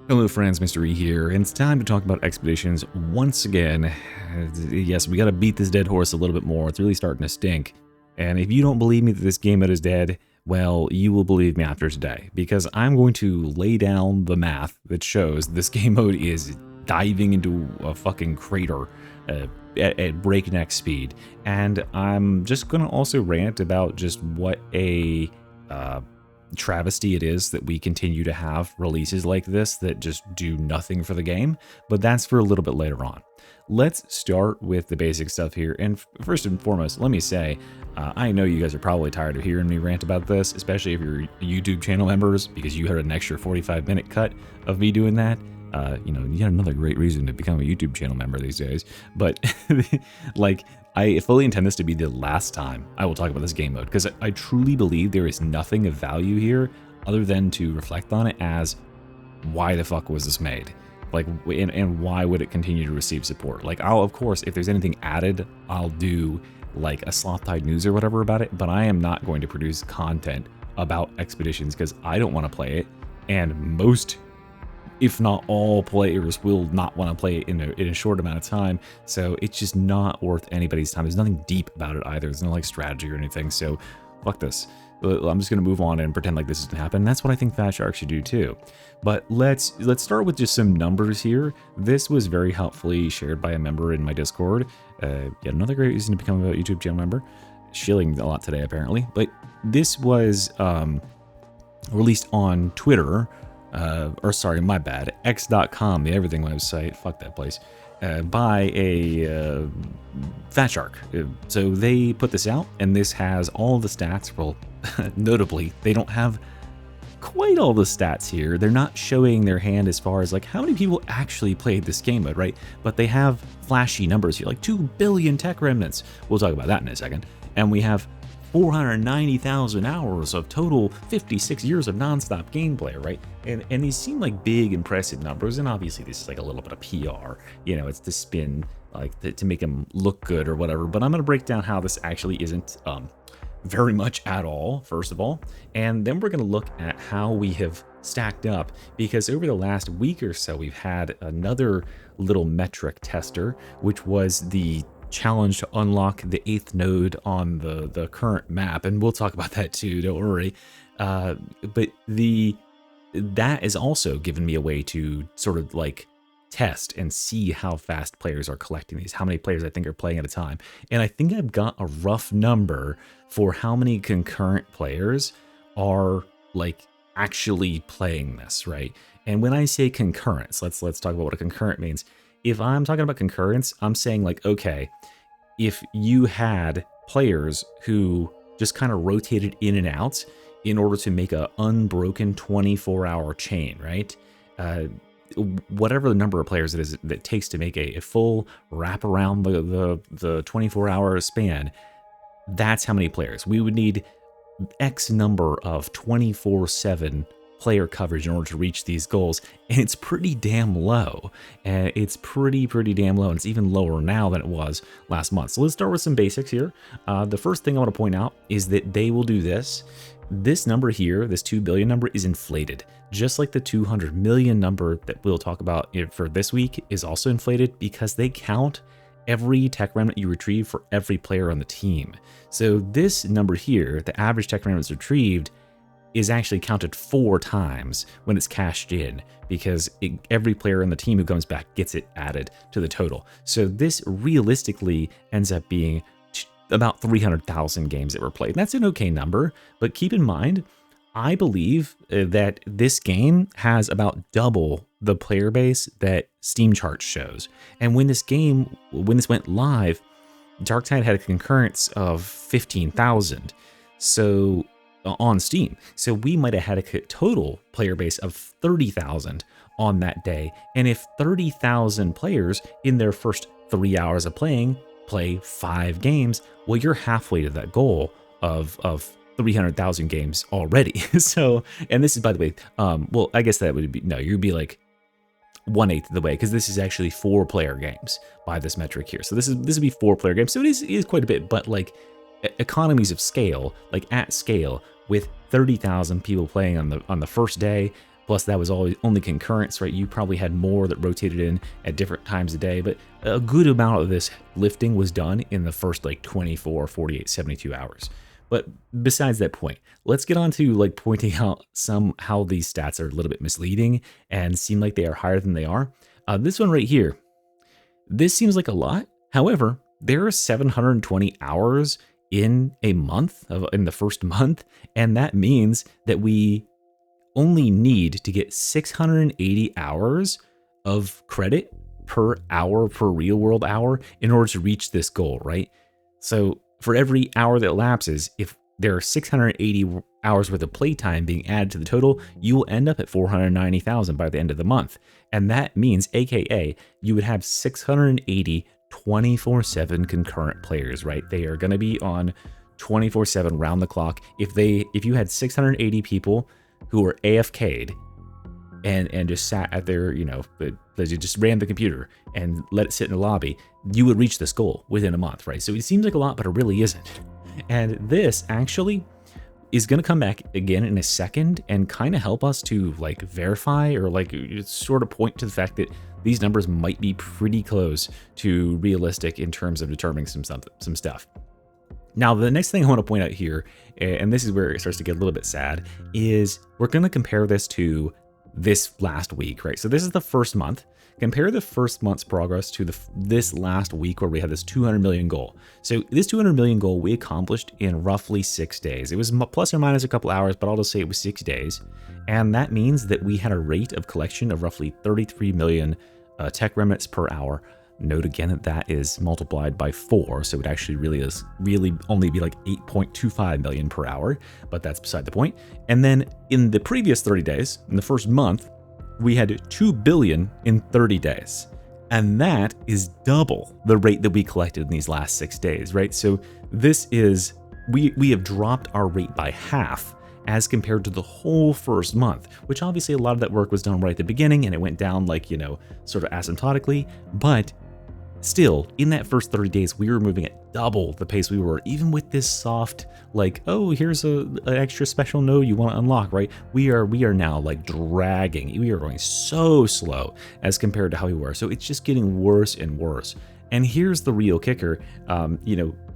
Hello friends, Mr. E here, and it's time to talk about expeditions once again. Yes, we gotta beat this dead horse a little bit more. It's really starting to stink. And if you don't believe me that this game mode is dead, well, you will believe me after today, because I'm going to lay down the math that shows this game mode is diving into a fucking crater at breakneck speed. And I'm just gonna also rant about just what a travesty it is that we continue to have releases like this that just do nothing for the game, but that's for a little bit later on. Let's start with the basic stuff here, and first and foremost, let me say, I know you guys are probably tired of hearing me rant about this, especially if you're YouTube channel members, because you heard an extra 45-minute cut of me doing that. You know, yet another great reason to become a YouTube channel member these days, but like, I fully intend this to be the last time I will talk about this game mode, because I truly believe there is nothing of value here other than to reflect on it as, why the fuck was this made? Like, and why would it continue to receive support? Like, I'll, of course, if there's anything added, I'll do like a Darktide news or whatever about it, but I am not going to produce content about expeditions because I don't want to play it, and most, if not all, players will not want to play it in a short amount of time, so it's just not worth anybody's time. There's nothing deep about it either. There's no like strategy or anything, so fuck this. I'm just gonna move on and pretend like this doesn't happen. That's what I think fatshark should do too. But let's start with just some numbers here. This was very helpfully shared by a member in my Discord. Yet another great reason to become a YouTube channel member. Shilling a lot today apparently, but this was released on Twitter. Or sorry, my bad, x.com, the everything website, fuck that place, by a fatshark. So they put this out, and this has all the stats. Well, notably, they don't have quite all the stats here. They're not showing their hand as far as like how many people actually played this game mode, right? But they have flashy numbers here, like 2 billion tech remnants. We'll talk about that in a second. And we have 490,000 hours of total 56 years of nonstop gameplay, right? And these seem like big, impressive numbers, and obviously this is like a little bit of PR, you know, it's to spin, like to make them look good or whatever, but I'm going to break down how this actually isn't very much at all, first of all, and then we're going to look at how we have stacked up, because over the last week or so, we've had another little metric tester, which was the challenge to unlock the 8th node on the current map, and we'll talk about that too, don't worry. But that is also given me a way to sort of like test and see how fast players are collecting these, how many players I think are playing at a time. And I think I've got a rough number for how many concurrent players are like actually playing this, right? And when I say concurrence, let's talk about what a concurrent means. If I'm talking about concurrence, I'm saying like, okay, if you had players who just kind of rotated in and out in order to make a unbroken 24-hour chain, right? Whatever the number of players it is that it takes to make a full wrap around the 24-hour span, that's how many players. We would need X number of 24/7 player coverage in order to reach these goals, and it's pretty damn low. It's pretty damn low, and it's even lower now than it was last month. So let's start with some basics here. The first thing I want to point out is that they will do this. This number here, this 2 billion number, is inflated, just like the 200 million number that we'll talk about for this week is also inflated, because they count every tech remnant you retrieve for every player on the team. So this number here, the average tech remnants retrieved, is actually counted 4 times when it's cashed in, because every player on the team who comes back gets it added to the total. So this realistically ends up being about 300,000 games that were played. That's an okay number, but keep in mind, I believe that this game has about double the player base that Steam charts shows. And when this went live, Darktide had a concurrence of 15,000. So on Steam. So we might have had a total player base of 30,000 on that day. And if 30,000 players in their first 3 hours of playing play 5 games, well, you're halfway to that goal of 300,000 games already. So, and this is, by the way, well, I guess that would be, no, you'd be like 1/8 of the way, because this is actually 4-player games by this metric here. So this would be 4-player games. So it is quite a bit, but like economies of scale, like at scale, with 30,000 people playing on the first day, Plus, that was always only concurrents, right? You probably had more that rotated in at different times a day, but a good amount of this lifting was done in the first like 24, 48, 72 hours. But besides that point, let's get on to like pointing out how these stats are a little bit misleading and seem like they are higher than they are. This one right here, this seems like a lot. However, there are 720 hours in a month, in the first month, and that means that we only need to get 680 hours of credit per hour, per real world hour, in order to reach this goal, right? So for every hour that elapses, if there are 680 hours worth of playtime being added to the total, you will end up at 490,000 by the end of the month. And that means, AKA, you would have 680 24/7 concurrent players, right? They are going to be on 24/7 round the clock. If you had 680 people who were AFK'd and just sat at their, they just ran the computer and let it sit in the lobby, you would reach this goal within a month, right? So it seems like a lot, but it really isn't. And this actually is going to come back again in a second and kind of help us to like verify or like sort of point to the fact that these numbers might be pretty close to realistic in terms of determining some stuff. Now, the next thing I want to point out here, and this is where it starts to get a little bit sad, is we're going to compare this to this last week, right? So this is the first month. Compare the first month's progress to this last week where we had this 200 million goal. So this 200 million goal we accomplished in roughly 6 days. It was plus or minus a couple hours, but I'll just say it was 6 days. And that means that we had a rate of collection of roughly 33 million tech remnants per hour. Note again that that is multiplied by 4, so it actually really only be like 8.25 million per hour, but that's beside the point. And then in the previous 30 days, in the first month, we had 2 billion in 30 days. And that is double the rate that we collected in these last 6 days, right? So this is, we have dropped our rate by half as compared to the whole first month, which obviously a lot of that work was done right at the beginning and it went down like, sort of asymptotically, but still, in that first 30 days, we were moving at double the pace we were, even with this soft, like, oh, here's an extra special node you want to unlock, right? We are now like dragging. We are going so slow as compared to how we were. So it's just getting worse and worse. And here's the real kicker,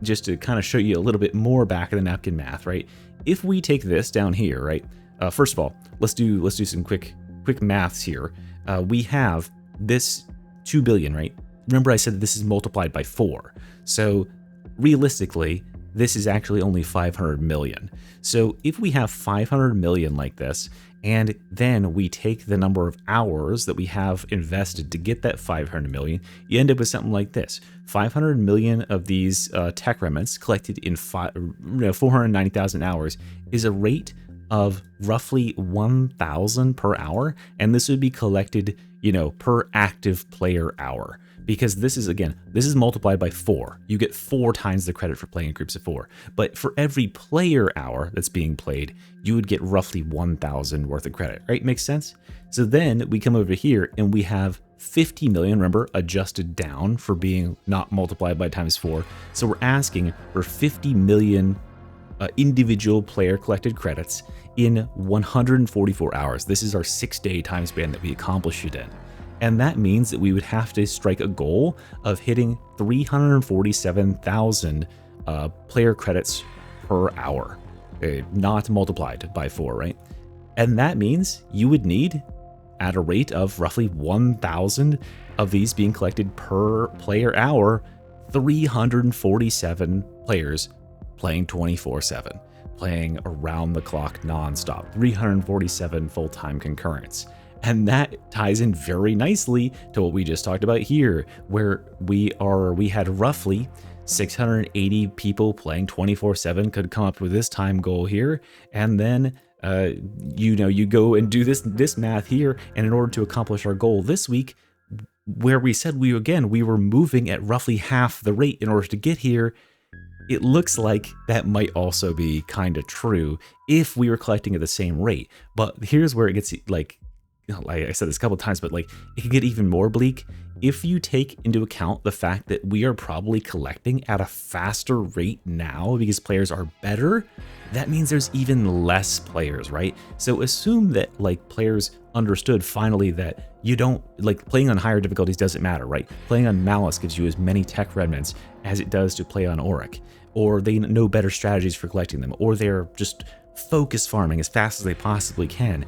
just to kind of show you a little bit more back of the napkin math, right? If we take this down here, right? First of all, let's do some quick maths here. We have this 2 billion, right? Remember I said this is multiplied by 4. So realistically, this is actually only 500 million. So if we have 500 million like this, and then we take the number of hours that we have invested to get that 500 million, you end up with something like this. 500 million of these tech remnants collected in 490,000 hours is a rate of roughly 1,000 per hour. And this would be collected, per active player hour. Because this is multiplied by 4. You get 4 times the credit for playing in groups of 4. But for every player hour that's being played, you would get roughly 1,000 worth of credit, right? Makes sense? So then we come over here and we have 50 million, remember, adjusted down for being not multiplied by times 4. So we're asking for 50 million individual player collected credits in 144 hours. This is our 6-day time span that we accomplish it in. And that means that we would have to strike a goal of hitting 347,000 player credits per hour, not multiplied by 4, right? And that means you would need, at a rate of roughly 1,000 of these being collected per player hour, 347 players playing 24/7, playing around the clock nonstop, 347 full-time concurrents. And that ties in very nicely to what we just talked about here, where we had roughly 680 people playing 24/7 could come up with this time goal here. And then, you go and do this math here. And in order to accomplish our goal this week, where we said we were moving at roughly half the rate in order to get here, it looks like that might also be kind of true if we were collecting at the same rate. But here's where it gets like like I said this a couple of times, but like it can get even more bleak if you take into account the fact that we are probably collecting at a faster rate now because players are better. That means there's even less players, right? So assume that like players understood finally that you don't like playing on higher difficulties doesn't matter, right? Playing on Malice gives you as many tech remnants as it does to play on Auric, or they know better strategies for collecting them, or they're just focus farming as fast as they possibly can.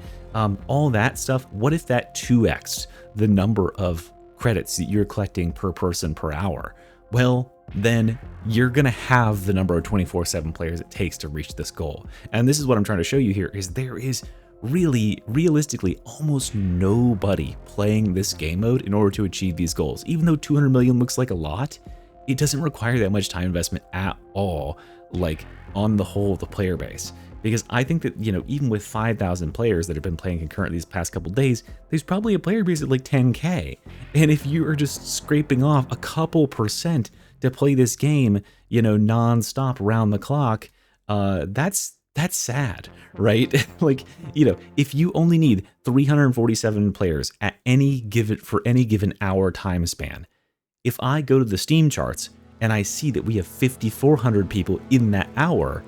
All that stuff, what if that 2x'd the number of credits that you're collecting per person per hour? Well, then you're gonna have the number of 24/7 players it takes to reach this goal. And this is what I'm trying to show you here, is there is really, realistically, almost nobody playing this game mode in order to achieve these goals. Even though 200 million looks like a lot, it doesn't require that much time investment at all, like on the whole of the player base. Because I think that, you know, even with 5,000 players that have been playing concurrently these past couple days, there's probably a player base at like 10K. And if you are just scraping off a couple percent to play this game, you know, non-stop round the clock, that's sad, right? Like, you know, if you only need 347 players at any given hour time span, if I go to the Steam charts and I see that we have 5,400 people in that hour,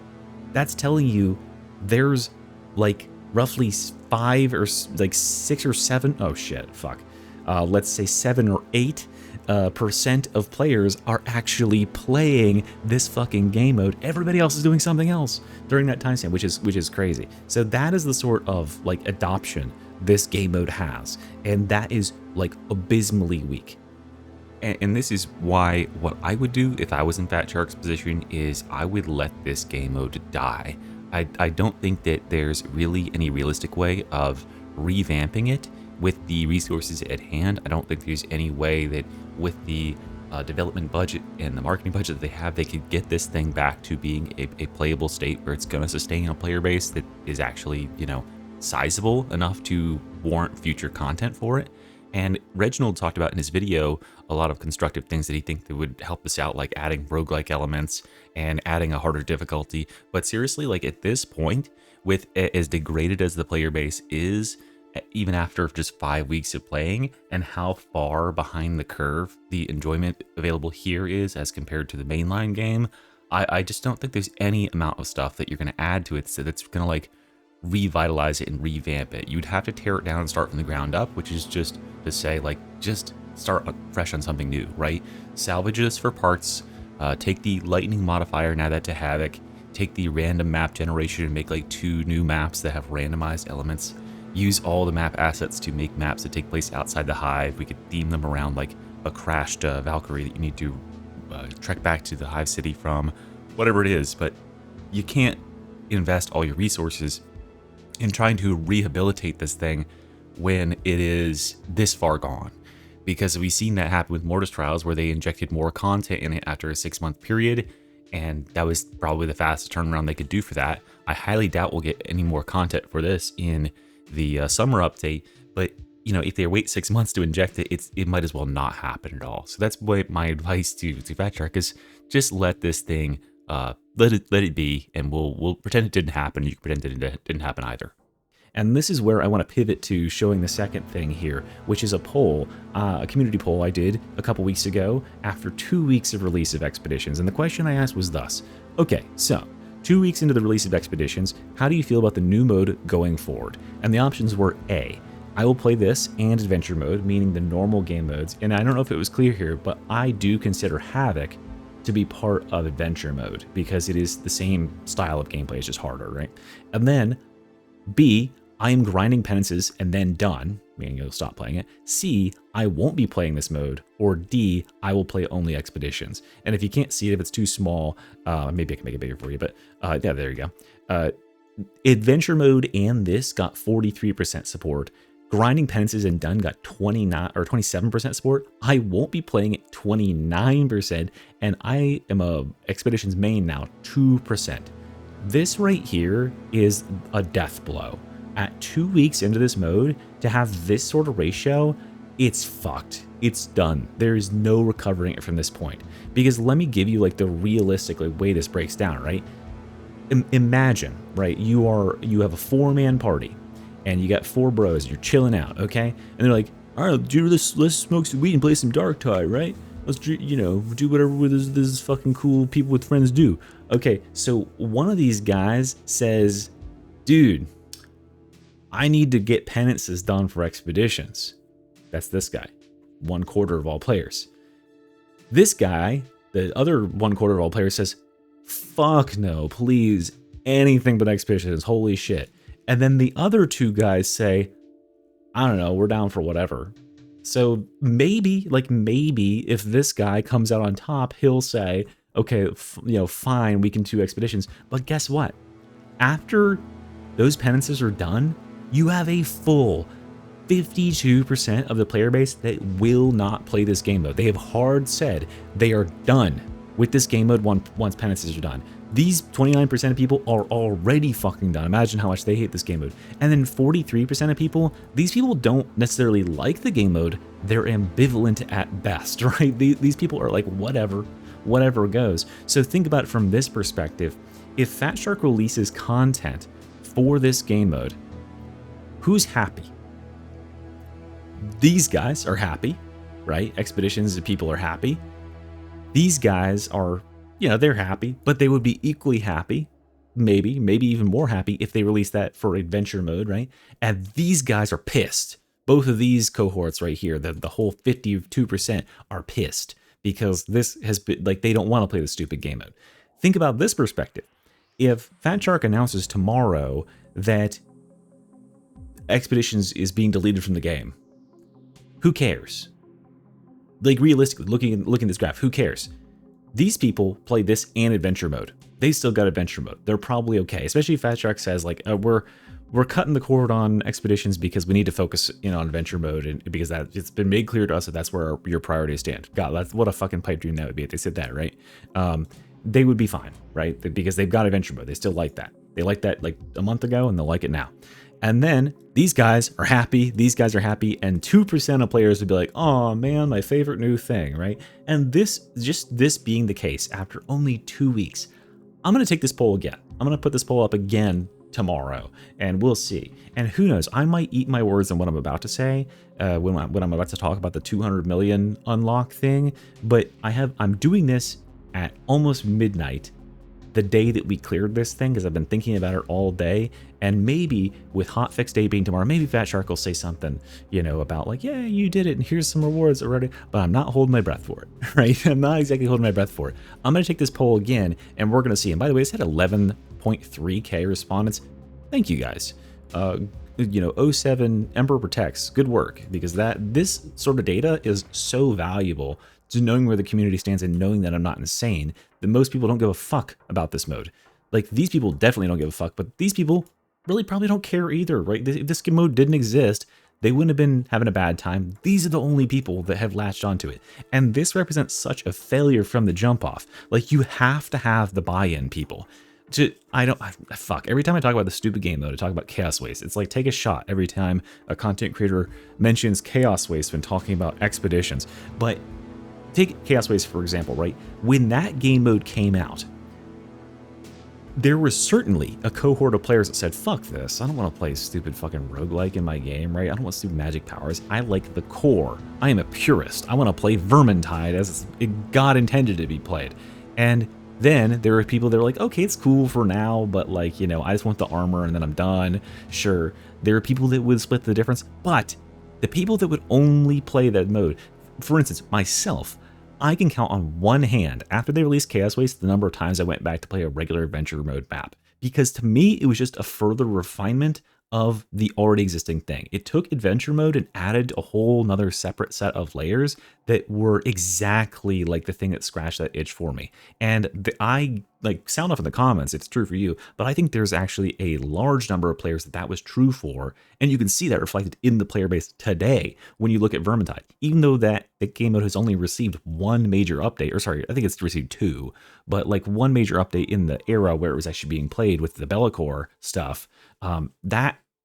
that's telling you there's like roughly 5 or like 6 or 7, oh shit, fuck. Let's say 7 or 8% of players are actually playing this fucking game mode. Everybody else is doing something else during that time span, which is crazy. So that is the sort of like adoption this game mode has, and that is like abysmally weak. And this is why what I would do if I was in fatshark's position is I would let this game mode die. I don't think that there's really any realistic way of revamping it with the resources at hand. I don't think there's any way that with the development budget and the marketing budget that they have, they could get this thing back to being a playable state where it's going to sustain a player base that is actually, you know, sizable enough to warrant future content for it. And Reginald talked about in his video a lot of constructive things that he thinks that would help us out, like adding roguelike elements and adding a harder difficulty. But seriously, like at this point, with as degraded as the player base is, even after just 5 weeks of playing, and how far behind the curve the enjoyment available here is as compared to the mainline game, I just don't think there's any amount of stuff that you're going to add to it so that's going to like revitalize it and revamp it. You'd have to tear it down and start from the ground up, which is just to say, like, just start fresh on something new, right? Salvage this for parts, take the lightning modifier and add that to Havoc, take the random map generation and make like 2 new maps that have randomized elements, use all the map assets to make maps that take place outside the hive. We could theme them around like a crashed Valkyrie that you need to trek back to the hive city from, whatever it is. But you can't invest all your resources in trying to rehabilitate this thing when it is this far gone, because we've seen that happen with Mortis Trials, where they injected more content in it after a 6-month period, and that was probably the fastest turnaround they could do for that. I highly doubt we'll get any more content for this in the summer update, but you know, if they wait 6 months to inject it, it might as well not happen at all. So that's what my advice to fatshark is: just let this thing let it be, and we'll pretend it didn't happen. You can pretend it didn't happen either. And this is where I want to pivot to showing the second thing here, which is a poll, a community poll I did a couple weeks ago after 2 weeks of release of Expeditions. And the question I asked was thus: okay, so 2 weeks into the release of Expeditions, how do you feel about the new mode going forward? And the options were A, I will play this and Adventure Mode, meaning the normal game modes. And I don't know if it was clear here, but I do consider Havoc to be part of Adventure Mode because it is the same style of gameplay, it's just harder, right? And then B, I am grinding penances and then done, meaning you'll stop playing it. C, I won't be playing this mode. Or D, I will play only Expeditions. And if you can't see it, if it's too small, maybe I can make it bigger for you, but yeah, there you go. Adventure Mode and this got 43% support. Grinding Penances and Done got 29 or 27% support. I won't be playing it 29%, and I am a Expeditions main now, 2%. This right here is a death blow. At 2 weeks into this mode, to have this sort of ratio, it's fucked. It's done. There is no recovering it from this point. Because let me give you like the realistic way this breaks down, right? Imagine, right? You have a 4-man party, and you got 4 bros, you're chilling out, okay? And they're like, all right, dude, let's smoke some weed and play some Darktide, right? Let's do, do whatever this fucking cool people with friends do. Okay, so one of these guys says, dude, I need to get penances done for expeditions. That's this guy, 1/4 of all players. This guy, the other 1/4 of all players, says, fuck no, please, anything but expeditions, holy shit. And then the other 2 guys say, I don't know, we're down for whatever. So maybe if this guy comes out on top, he'll say, okay, fine, we can do expeditions. But guess what? After those penances are done, you have a full 52% of the player base that will not play this game mode. They have hard said they are done with this game mode once penances are done. These 29% of people are already fucking done. Imagine how much they hate this game mode. And then 43% of people, these people don't necessarily like the game mode. They're ambivalent at best, right? These people are like, whatever goes. So think about it from this perspective. If Fatshark releases content for this game mode, who's happy? These guys are happy, right? Expeditions people are happy. These guys are, they're happy, but they would be equally happy, maybe even more happy if they release that for adventure mode, right? And these guys are pissed. Both of these cohorts right here, the whole 52% are pissed because this has been, like, they don't want to play the stupid game mode. Think about this perspective. If Fatshark announces tomorrow that Expeditions is being deleted from the game, who cares? Like, realistically, looking at this graph, who cares? These people play this and adventure mode. They still got adventure mode. They're probably okay, especially if Fatshark says, like, we're cutting the cord on expeditions because we need to focus on adventure mode, and because it's been made clear to us that that's where your priorities stand. God, that's what a fucking pipe dream that would be if they said that, right? They would be fine, right? Because they've got adventure mode. They still like that. They liked that like a month ago, and they'll like it now. And then these guys are happy, and 2% of players would be like, oh man, my favorite new thing, right? And this being the case after only 2 weeks, I'm going to take this poll again. I'm going to put this poll up again tomorrow, and we'll see. And who knows, I might eat my words on what I'm about to say when I'm about to talk about the 200 million unlock thing, but I'm doing this at almost midnight, the day that we cleared this thing, because I've been thinking about it all day. And maybe with hotfix day being tomorrow, maybe Fatshark will say something, about like, yeah, you did it, and here's some rewards already. But I'm not holding my breath for it, right? I'm not exactly holding my breath for it. I'm going to take this poll again, and we're going to see. And by the way, it's had 11.3K respondents. Thank you guys. 07 Emperor Protects, good work, because this sort of data is so valuable to knowing where the community stands and knowing that I'm not insane, that most people don't give a fuck about this mode. Like, these people definitely don't give a fuck, but these people really probably don't care either, right? If this mode didn't exist, they wouldn't have been having a bad time. These are the only people that have latched onto it. And this represents such a failure from the jump off. Like, you have to have the buy-in, people. Every time I talk about the stupid game mode, I talk about Chaos Waste. It's like, take a shot every time a content creator mentions Chaos Waste when talking about expeditions. But take Chaos Waste, for example, right? When that game mode came out, there was certainly a cohort of players that said, fuck this, I don't want to play stupid fucking roguelike in my game, right? I don't want stupid magic powers. I like the core. I am a purist. I want to play Vermintide as God intended to be played. And then there are people that are like, okay, it's cool for now, but like, I just want the armor and then I'm done. Sure, there are people that would split the difference, but the people that would only play that mode, for instance, myself, I can count on one hand, after they released Chaos Waste, the number of times I went back to play a regular adventure mode map. Because to me, it was just a further refinement of the already existing thing. It took adventure mode and added a whole nother separate set of layers that were exactly like the thing that scratched that itch for me. And I sound off in the comments, it's true for you, but I think there's actually a large number of players that was true for, and you can see that reflected in the player base today when you look at Vermintide. Even though that the game mode has only received one major update, or sorry, I think it's received 2, but like one major update in the era where it was actually being played with the Bellacore stuff,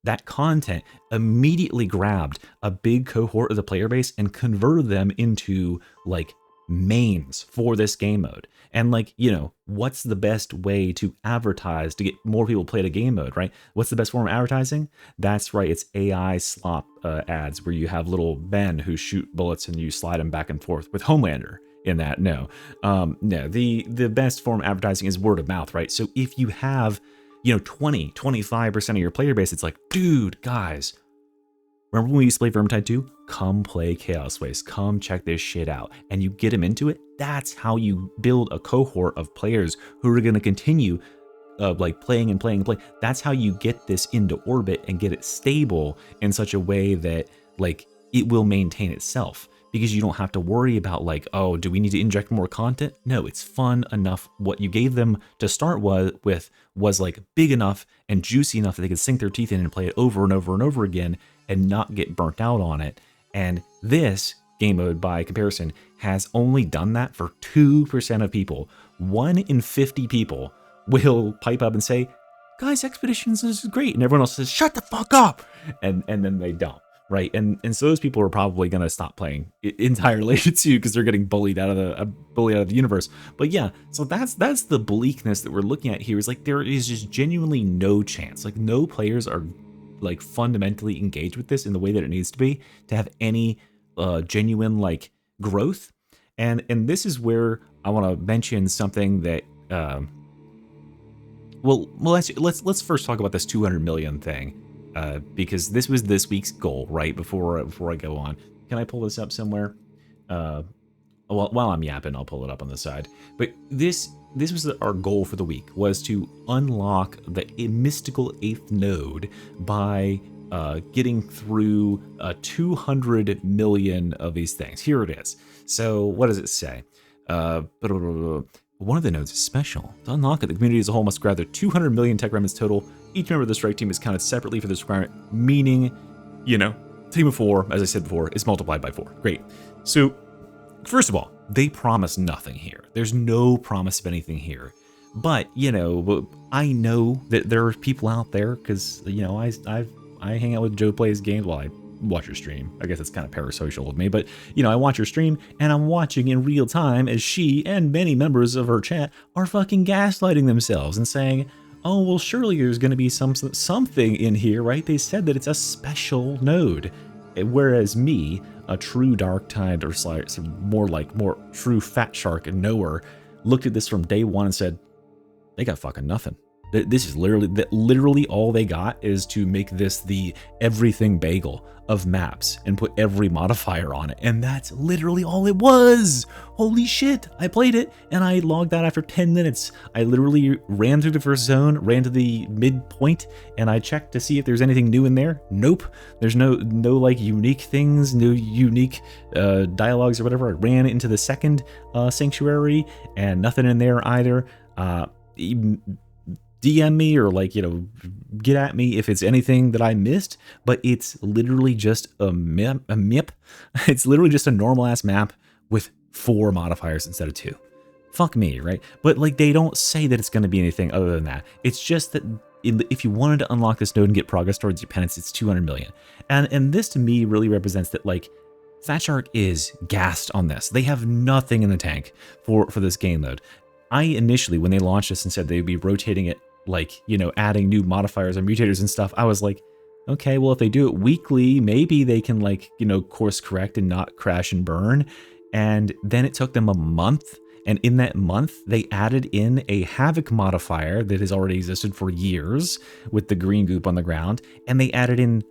that content immediately grabbed a big cohort of the player base and converted them into like mains for this game mode. And like, you know, what's the best way to advertise to get more people play the game mode, right? What's the best form of advertising? That's right, it's AI slop ads where you have little men who shoot bullets and you slide them back and forth with Homelander in that. No, the best form of advertising is word of mouth, right? So if you have, you know, 25% of your player base, it's like, dude, guys, remember when we used to play Vermintide 2? Come play Chaos Waste. Come check this shit out. And you get them into it. That's how you build a cohort of players who are going to continue like playing and playing and playing. That's how you get this into orbit and get it stable in such a way that like it will maintain itself. Because you don't have to worry about like, oh, do we need to inject more content? No, it's fun enough. What you gave them to start with was like big enough and juicy enough that they could sink their teeth in and play it over and over and over again and not get burnt out on it. And this game mode, by comparison, has only done that for 2% of people. 1 in 50 people will pipe up and say, guys, Expeditions is great. And everyone else says, shut the fuck up. And then they don't. Right, and so those people are probably gonna stop playing entirely too, because they're getting bullied out of the universe. But yeah, so that's the bleakness that we're looking at here. Is like there is just genuinely no chance, like no players are like fundamentally engaged with this in the way that it needs to be to have any genuine like growth. And this is where I want to mention something that well let's first talk about this 200 million thing. Because this was this week's goal, right? Before I go on, can I pull this up somewhere? While I'm yapping, I'll pull it up on the side. But this was our goal for the week, was to unlock the mystical 8th node by getting through 200 million of these things. Here it is. So what does it say? One of the nodes is special. To unlock it, the community as a whole must gather 200 million tech remnants total. Each member of the strike team is counted separately for this requirement, meaning, you know, team of 4, as I said before, is multiplied by 4. Great. So, first of all, they promise nothing here. There's no promise of anything here. But, you know, I know that there are people out there, because, you know, I hang out with Joe Plays Games while I watch your stream. I guess it's kind of parasocial of me, but you know, I watch her stream and I'm watching in real time as she and many members of her chat are fucking gaslighting themselves and saying, oh, well, surely there's going to be something in here, right? They said that it's a special node. Whereas me, a true Darktide or more true fatshark knower, looked at this from day one and said, they got fucking nothing. This is literally all they got is to make this the everything bagel of maps and put every modifier on it. And that's literally all it was. Holy shit. I played it and I logged out after 10 minutes. I literally ran through the first zone, ran to the midpoint, and I checked to see if there's anything new in there. Nope. There's no like unique things, no unique dialogues or whatever. I ran into the second sanctuary and nothing in there either. DM me or like, you know, get at me if it's anything that I missed, but it's literally just a MIP. It's literally just a normal ass map with 4 modifiers instead of 2. Fuck me, right? But like they don't say that it's going to be anything other than that. It's just that if you wanted to unlock this node and get progress towards your penance, it's 200 million. And this to me really represents that like fatshark is gassed on this. They have nothing in the tank for this game mode. I initially, when they launched this and said they'd be rotating it, like, you know, adding new modifiers and mutators and stuff, I was like, okay, well, if they do it weekly, maybe they can, like, you know, course correct and not crash and burn. And then it took them a month. And in that month, they added in a Havoc modifier that has already existed for years with the green goop on the ground. And they added in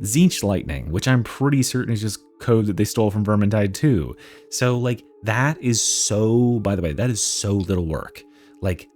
Zinch Lightning, which I'm pretty certain is just code that they stole from Vermintide 2. So, like, that is so, by the way, that is so little work. Like,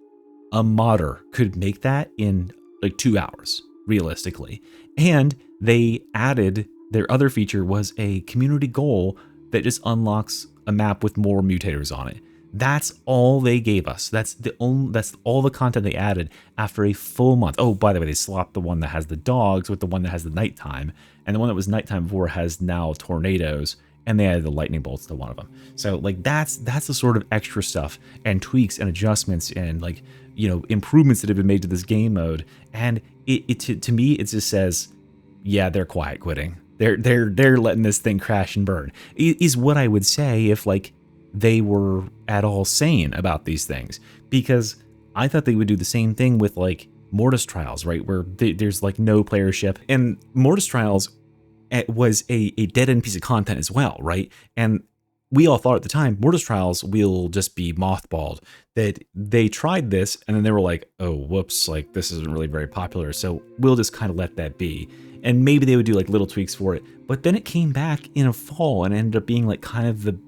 a modder could make that in like 2 hours, realistically. And they added, their other feature was a community goal that just unlocks a map with more mutators on it. That's all they gave us. That's all the content they added after a full month. Oh, by the way, they swapped the one that has the dogs with the one that has the nighttime. And the one that was nighttime before has now tornadoes. And they added the lightning bolts to one of them. So like that's the sort of extra stuff and tweaks and adjustments and like, you know, improvements that have been made to this game mode. And to me, it just says, yeah, they're quiet quitting. They're letting this thing crash and burn. Is what I would say if like they were at all sane about these things, because I thought they would do the same thing with like Mortis Trials, right? Where there's like no playership, and Mortis Trials was a dead end piece of content as well, right? And we all thought at the time, Mortis Trials will just be mothballed. That they tried this and then they were like, oh, whoops, like this isn't really very popular, so we'll just kind of let that be. And maybe they would do like little tweaks for it. But then it came back in a fall and ended up being like kind of the,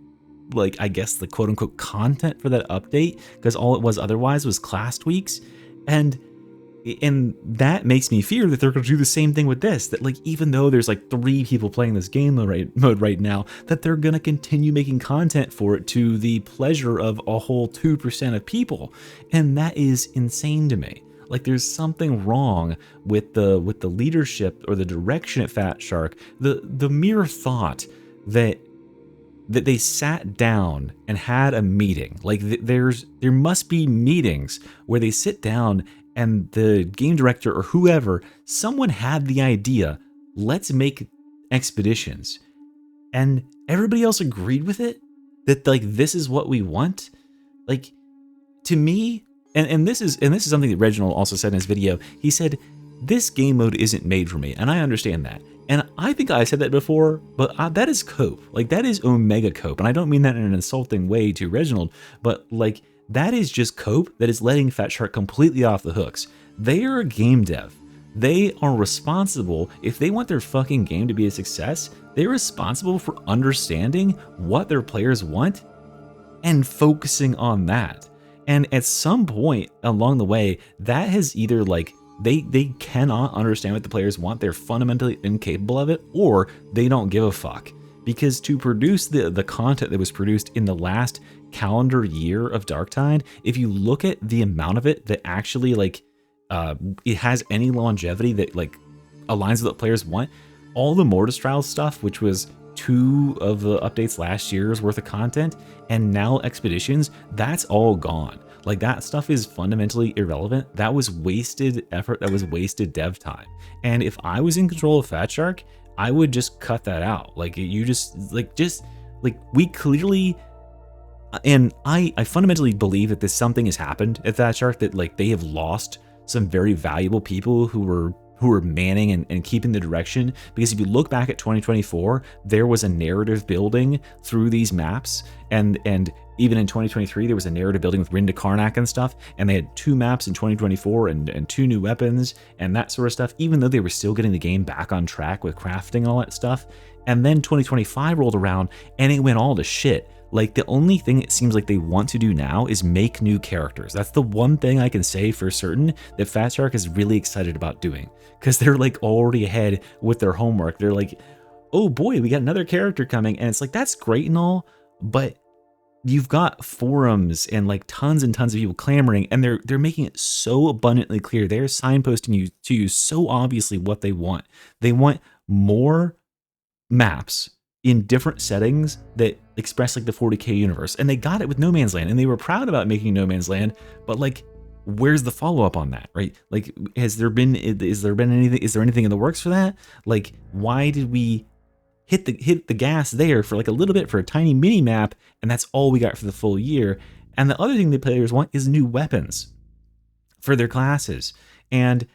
like, I guess the quote unquote content for that update, because all it was otherwise was class tweaks. And that makes me fear that they're going to do the same thing with this, that like even though there's like 3 people playing this game mode right now, that they're going to continue making content for it to the pleasure of a whole 2% of people. And that is insane to me. Like there's something wrong with the leadership or the direction at Fatshark. The mere thought that they sat down and had a meeting, like there must be meetings where they sit down and the game director or whoever, someone had the idea, let's make expeditions, and everybody else agreed with it, that like this is what we want. Like, to me, and this is something that Reginald also said in his video. He said, this game mode isn't made for me, and I understand that. And I think I said that before, but that is cope. Like, that is Omega cope. And I don't mean that in an insulting way to Reginald, but like, that is just cope that is letting Fatshark completely off the hooks. They are a game dev. They are responsible. If they want their fucking game to be a success, they're responsible for understanding what their players want and focusing on that. And at some point along the way, that has either like, they cannot understand what the players want, they're fundamentally incapable of it, or they don't give a fuck. Because to produce the content that was produced in the last calendar year of Darktide, if you look at the amount of it that actually like it has any longevity that like aligns with what players want, all the Mortis Trials stuff, which was 2 of the updates last year's worth of content, and now Expeditions, that's all gone. Like, that stuff is fundamentally irrelevant. That was wasted effort. That was wasted dev time. And if I was in control of Fatshark, I would just cut that out. Like, you just we clearly, and I fundamentally believe that something has happened at Fatshark, that like they have lost some very valuable people who were manning and keeping the direction. Because if you look back at 2024, there was a narrative building through these maps, and even in 2023, there was a narrative building with Rinda Karnak and stuff, and they had 2 maps in 2024 and 2 new weapons and that sort of stuff, even though they were still getting the game back on track with crafting and all that stuff. And then 2025 rolled around and it went all to shit. Like, the only thing it seems like they want to do now is make new characters. That's the one thing I can say for certain that Fatshark is really excited about doing, because they're like already ahead with their homework. They're like, oh boy, we got another character coming. And it's like, that's great and all, but you've got forums and like tons and tons of people clamoring, and they're making it so abundantly clear. They're signposting to you so obviously what they want. They want more maps in different settings that express like the 40k universe, and they got it with No Man's Land, and they were proud about making No Man's Land. But like, where's the follow-up on that, right? Like, is there anything in the works for that? Like, why did we hit the gas there for like a little bit for a tiny mini map, and that's all we got for the full year? And the other thing the players want is new weapons for their classes. And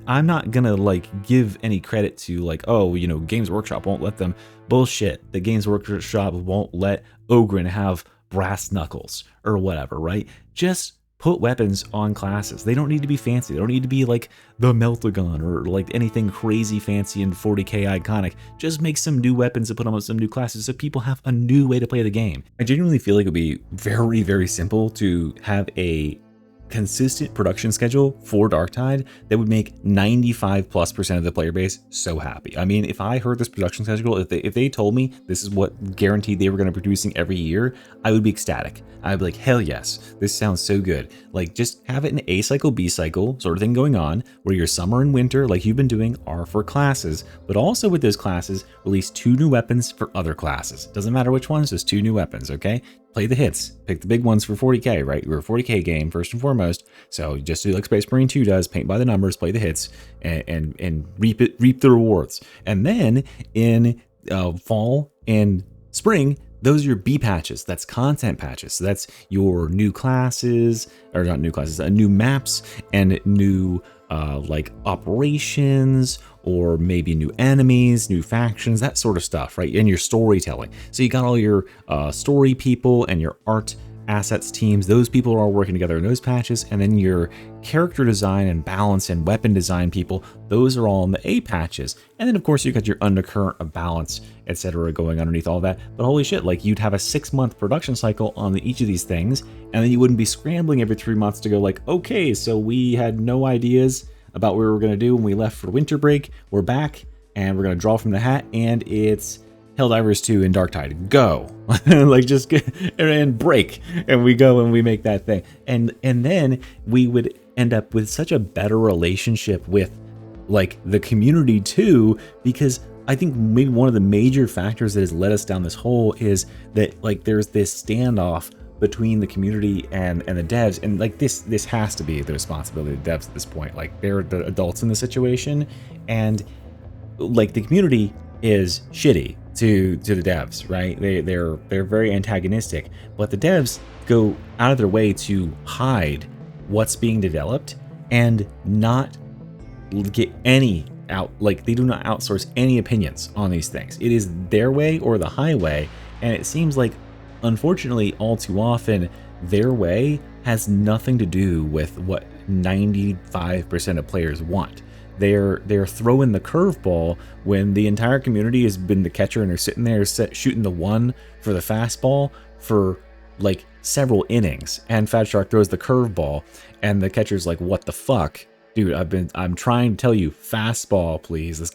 I'm not gonna like give any credit to like, oh, you know, Games Workshop won't let them. Bullshit. The Games Workshop won't let Ogren have brass knuckles or whatever, right? Just put weapons on classes. They don't need to be fancy. They don't need to be like the Meltagon or like anything crazy fancy and 40k iconic. Just make some new weapons and put them on some new classes so people have a new way to play the game. I genuinely feel like it would be very, very simple to have a consistent production schedule for Darktide that would make 95+% of the player base so happy. I mean, if I heard this production schedule, if they told me this is what guaranteed they were going to be producing every year, I would be ecstatic. I'd be like, hell yes, this sounds so good. Like, just have it an A cycle, B cycle sort of thing going on, where your summer and winter, like you've been doing, are for classes, but also with those classes, release 2 new weapons for other classes. Doesn't matter which ones, just 2 new weapons, okay? Play the hits, pick the big ones for 40k, right? We're a 40k game first and foremost, so just do like Space Marine 2 does, paint by the numbers, play the hits, and reap the rewards. And then in fall and spring, those are your B patches. That's content patches. So that's your new classes, or not new classes, new maps and new like operations, or maybe new enemies, new factions, that sort of stuff, right? And your storytelling. So you got all your story people and your art assets teams. Those people are all working together in those patches. And then your character design and balance and weapon design people, those are all in the A patches. And then of course you got your undercurrent of balance, etc. going underneath all that. But holy shit, like you'd have a 6-month production cycle on each of these things, and then you wouldn't be scrambling every 3 months to go like, okay, so we had no ideas about what we were going to do when we left for winter break. We're back and we're going to draw from the hat, and it's Helldivers 2 and Darktide. Go. Like just get and break, and we go and we make that thing. And then we would end up with such a better relationship with like the community too, because I think maybe one of the major factors that has led us down this hole is that like there's this standoff between the community and the devs, and like this has to be the responsibility of the devs at this point. Like they're the adults in the situation, and like the community is shitty to the devs, right? They're very antagonistic, but the devs go out of their way to hide what's being developed and not get any out, like they do not outsource any opinions on these things. It is their way or the highway, and it seems like unfortunately all too often their way has nothing to do with what 95% of players want. They're throwing the curveball when the entire community has been the catcher, and they're sitting there shooting the one for the fastball for like several innings, and fatshark throws the curveball and the catcher's like, what the fuck? Dude, I'm trying to tell you, fastball, please. This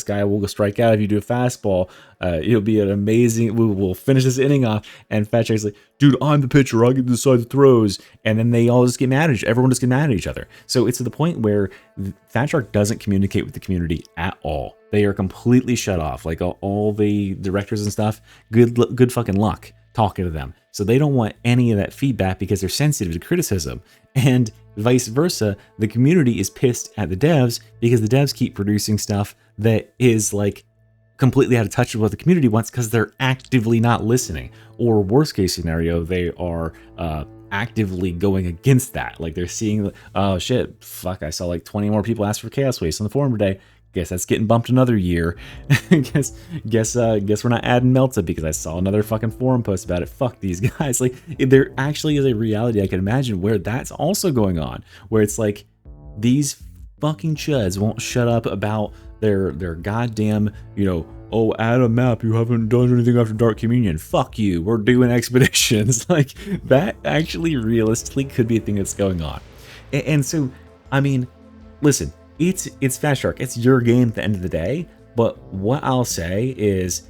guy will strike out if you do a fastball. It'll be an amazing. We'll finish this inning off. And fatshark's like, dude, I'm the pitcher. I get to decide the throws. And then they all just get mad at each. Everyone just get mad at each other. So it's to the point where fatshark doesn't communicate with the community at all. They are completely shut off. Like all the directors and stuff. Good fucking luck talking to them. So they don't want any of that feedback because they're sensitive to criticism. And vice versa, the community is pissed at the devs because the devs keep producing stuff that is like completely out of touch with what the community wants because they're actively not listening. Or worst case scenario, they are actively going against that. Like they're seeing, oh shit, fuck, I saw like 20 more people ask for Chaos Waste on the forum today. Guess that's getting bumped another year. guess we're not adding Melta because I saw another fucking forum post about it. Fuck these guys. Like there actually is a reality I can imagine where that's also going on, where it's like these fucking chuds won't shut up about their goddamn, oh, add a map, you haven't done anything after Dark Communion. Fuck you, we're doing expeditions. Like that actually realistically could be a thing that's going on. And so, I mean, listen, it's fatshark. It's your game at the end of the day. But what I'll say is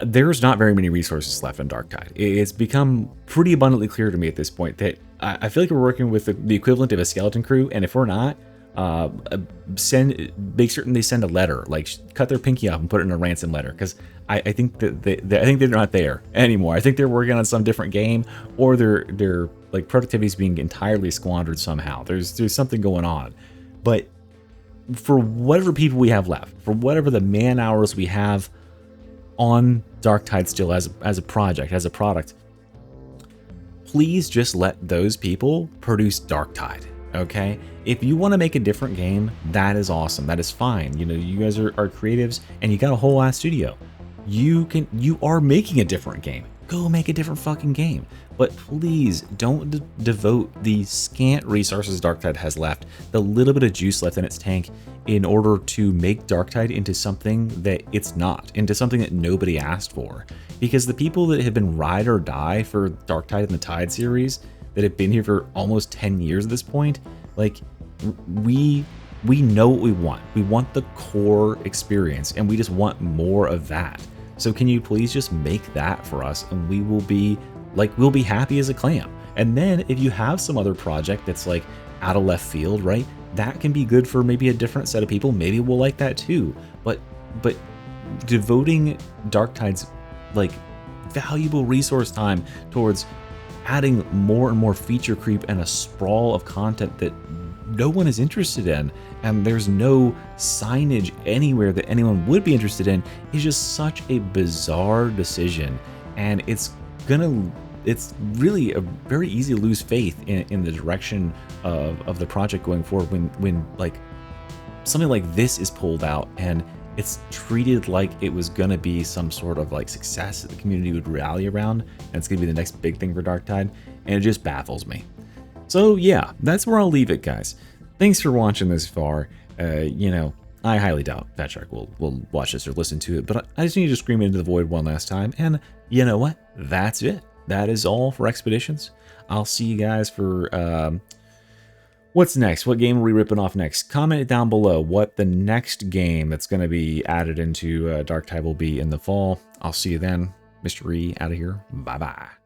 there's not very many resources left on Darktide. It's become pretty abundantly clear to me at this point that I feel like we're working with the equivalent of a skeleton crew. And if we're not, make certain they send a letter, like cut their pinky off and put it in a ransom letter. Because I think that I think they're not there anymore. I think they're working on some different game, or their like productivity is being entirely squandered somehow. There's something going on. But for whatever people we have left, for whatever the man hours we have on Darktide still as a project, as a product, please just let those people produce Darktide, okay? If you want to make a different game, that is awesome. That is fine. You guys are creatives and you got a whole ass studio. You are making a different game. Go make a different fucking game. But please don't devote the scant resources Darktide has left, the little bit of juice left in its tank, in order to make Darktide into something that it's not, into something that nobody asked for. Because the people that have been ride or die for Darktide and the Tide series, that have been here for almost 10 years at this point, like we know what we want. We want the core experience, and we just want more of that. So can you please just make that for us, and we'll be happy as a clam. And then if you have some other project that's like out of left field, right? That can be good for maybe a different set of people. Maybe we'll like that too. But devoting Darktide's like valuable resource time towards adding more and more feature creep and a sprawl of content that no one is interested in, and there's no signage anywhere that anyone would be interested in, is just such a bizarre decision. And it's really a very easy to lose faith in the direction of the project going forward when like something like this is pulled out and it's treated like it was gonna be some sort of like success that the community would rally around, and it's gonna be the next big thing for Darktide, and it just baffles me. So yeah, that's where I'll leave it, guys. Thanks for watching this far. You know, I highly doubt fatshark will watch this or listen to it, but I just need to scream into the void one last time, and you know what? That's it. That is all for Expeditions. I'll see you guys for what's next? What game are we ripping off next? Comment down below what the next game that's going to be added into Darktide will be in the fall. I'll see you then. Mr. E out of here. Bye-bye.